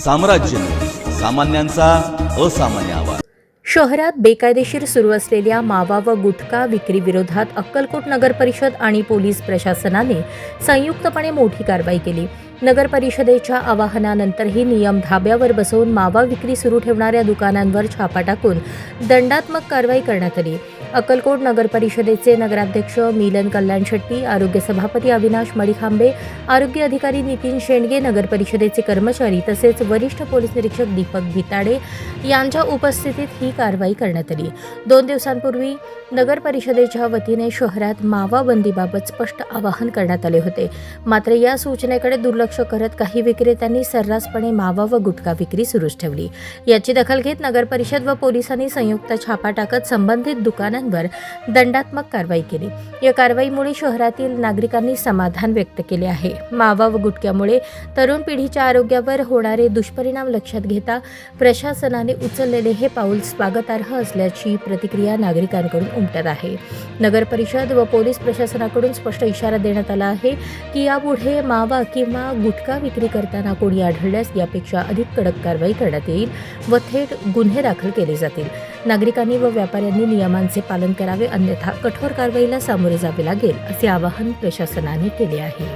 साम्राज्य सामान्यांचा असामान्य आवाज। शहरात बेकायदेशीर सुरू असलेल्या मावा व गुटखा विक्री विरोधात अक्कलकोट नगर परिषद आणि पोलीस प्रशासनाने संयुक्तपणे मोठी कारवाई केली। नगर परिषदेच्या आवाहनानंतरही नियम धाब्यावर बसवून मावा विक्री सुरू ठेवणाऱ्या दुकानांवर छापा टाकून दंडात्मक कारवाई करण्यात आली। अक्कलकोट नगर परिषदेचे नगराध्यक्ष मिलन कल्याण शेट्टी, आरोग्य सभापती अविनाश मडिखांबे, आरोग्य अधिकारी नितीन शेंडगे, नगर परिषदेचे कर्मचारी तसेच वरिष्ठ पोलीस निरीक्षक दीपक भिताडे यांच्या उपस्थितीत ही कारवाई करण्यात आली। 2 दिवसांपूर्वी नगर परिषदेच्या वतीने शहरात मावा बंदीबाबत स्पष्ट आवाहन करण्यात आले होते। मात्र या सूचनेकडे दुर्लक्ष करत काही विक्रेत्यांनी सर्रासपणे मावा व गुटखा विक्री सुरूच ठेवली। याची दखल घेत नगर परिषद व पोलिसांनी संयुक्त छापा टाकत संबंधित दुकानांवर दंडात्मक कारवाई केली। या कारवाईमुळे शहरातील नागरिकांनी समाधान व्यक्त केले आहे। मावा व गुटख्यामुळे तरुण पिढीच्या आरोग्यावर होणारे दुष्परिणाम लक्षात घेता प्रशासनाने उचललेले हे पाऊल स्वागतार्ह असल्याची प्रतिक्रिया नागरिकांकडून उमटत आहे। नगर परिषद व पोलीस प्रशासनाकडून स्पष्ट इशारा देण्यात आला आहे की यापुढे मावा किंवा गुटखा विक्री करताना कोणी आढळल्यास यापेक्षा अधिक कडक कारवाई करण्यात येईल व थेट गुन्हे दाखल केले जातील। नागरिकांनी व व्यापाऱ्यांनी नियमांचे पालन करावे, अन्यथा कठोर कारवाईला सामोरे जावे लागेल, असे आवाहन प्रशासनाने केले आहे।